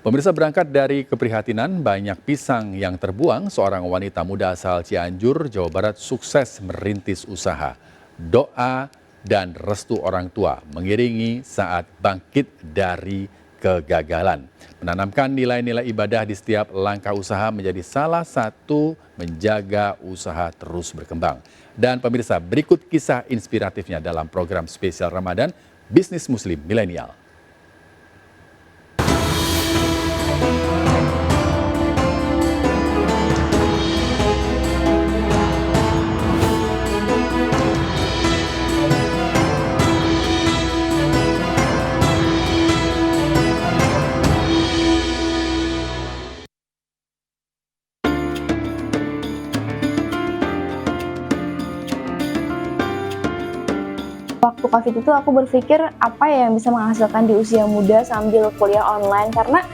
Pemirsa, berangkat dari keprihatinan banyak pisang yang terbuang, seorang wanita muda asal Cianjur, Jawa Barat sukses merintis usaha. Doa dan restu orang tua mengiringi saat bangkit dari kegagalan. Menanamkan nilai-nilai ibadah di setiap langkah usaha menjadi salah satu menjaga usaha terus berkembang. Dan pemirsa, berikut kisah inspiratifnya dalam program spesial Ramadan Bisnis Muslim Milenial. Waktu COVID itu aku berpikir apa ya yang bisa menghasilkan di usia muda sambil kuliah online, karena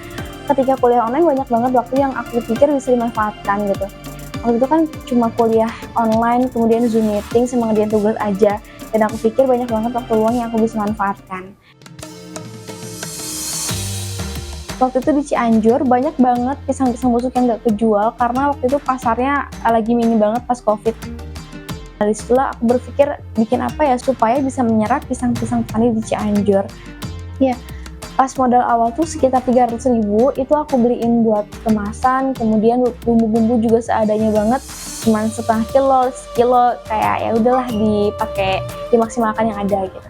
ketika kuliah online banyak banget waktu yang aku pikir bisa dimanfaatkan gitu. Waktu itu kan cuma kuliah online, kemudian Zoom meeting sama ngerjain tugas aja, dan aku pikir banyak banget waktu luang yang aku bisa manfaatkan. Waktu itu di Cianjur banyak banget pisang-pisang busuk yang gak kejual karena waktu itu pasarnya lagi minim banget pas COVID. Dari situlah aku berpikir bikin apa ya supaya bisa menyerap pisang-pisang petani di Cianjur. Ya, pas modal awal tuh sekitar 300.000 itu aku beliin buat kemasan, kemudian bumbu-bumbu juga seadanya banget, cuman setengah kilo, sekilo, kayak ya udahlah dipakai, dimaksimalkan yang ada gitu.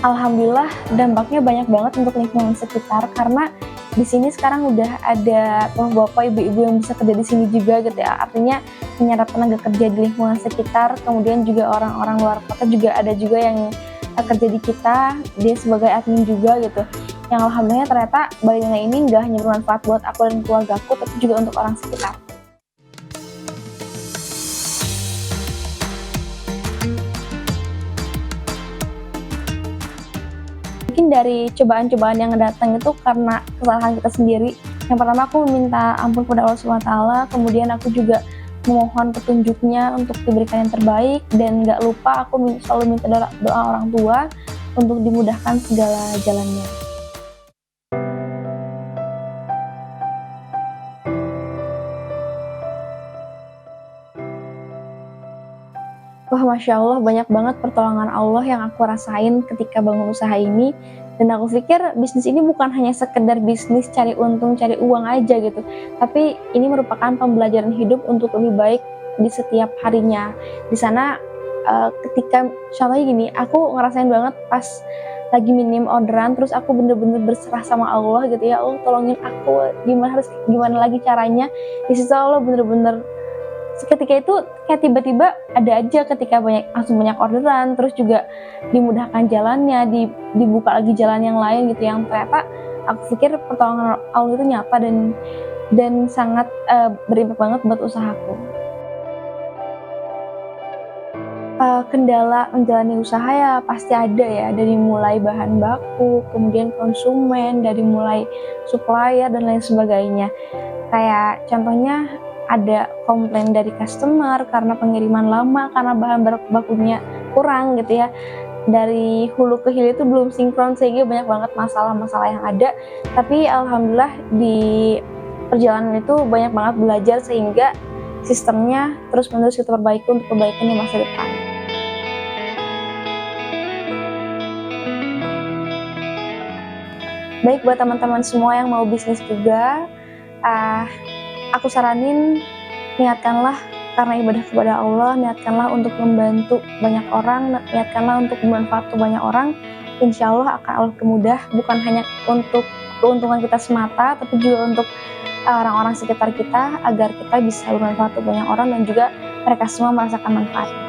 Alhamdulillah dampaknya banyak banget untuk lingkungan sekitar karena di sini sekarang udah ada bapak-bapak, ibu-ibu yang bisa kerja di sini juga gitu ya. Artinya menyerap tenaga kerja di lingkungan sekitar, kemudian juga orang-orang luar kota juga ada juga yang kerja di kita, dia sebagai admin juga gitu. Yang alhamdulillah ternyata balingan ini nggak hanya bermanfaat buat aku dan keluargaku, tapi juga untuk orang sekitar. Mungkin dari cobaan-cobaan yang datang itu karena kesalahan kita sendiri. Yang pertama aku minta ampun kepada Allah SWT, kemudian aku juga memohon petunjuknya untuk diberikan yang terbaik, dan gak lupa aku selalu minta doa orang tua untuk dimudahkan segala jalannya. Wah, Masya Allah, banyak banget pertolongan Allah yang aku rasain ketika bangun usaha ini. Dan aku pikir bisnis ini bukan hanya sekedar bisnis cari untung, cari uang aja gitu. Tapi ini merupakan pembelajaran hidup untuk lebih baik di setiap harinya. Di sana ketika, contohnya gini, aku ngerasain banget pas lagi minim orderan, terus aku bener-bener berserah sama Allah gitu ya. Allah tolongin aku, gimana lagi caranya. Di situ Allah bener-bener seketika itu kayak tiba-tiba ada aja ketika langsung banyak orderan, terus juga dimudahkan jalannya, dibuka lagi jalan yang lain gitu, yang ternyata aku pikir pertolongan Allah itu nyata dan sangat berimpact banget buat usahaku. Kendala menjalani usaha ya pasti ada ya, dari mulai bahan baku, kemudian konsumen, dari mulai supplier dan lain sebagainya. Kayak contohnya ada komplain dari customer karena pengiriman lama, karena bahan bakunya kurang gitu ya. Dari hulu ke hilir itu belum sinkron, sehingga banyak banget masalah-masalah yang ada. Tapi alhamdulillah di perjalanan itu banyak banget belajar, sehingga sistemnya terus-menerus kita perbaiki untuk kebaikan di masa depan. Baik, buat teman-teman semua yang mau bisnis juga, aku saranin niatkanlah karena ibadah kepada Allah, niatkanlah untuk membantu banyak orang, niatkanlah untuk bermanfaat untuk banyak orang. Insya Allah akan Allah kemudah, bukan hanya untuk keuntungan kita semata, tapi juga untuk orang-orang sekitar kita, agar kita bisa bermanfaat untuk banyak orang dan juga mereka semua merasakan manfaat.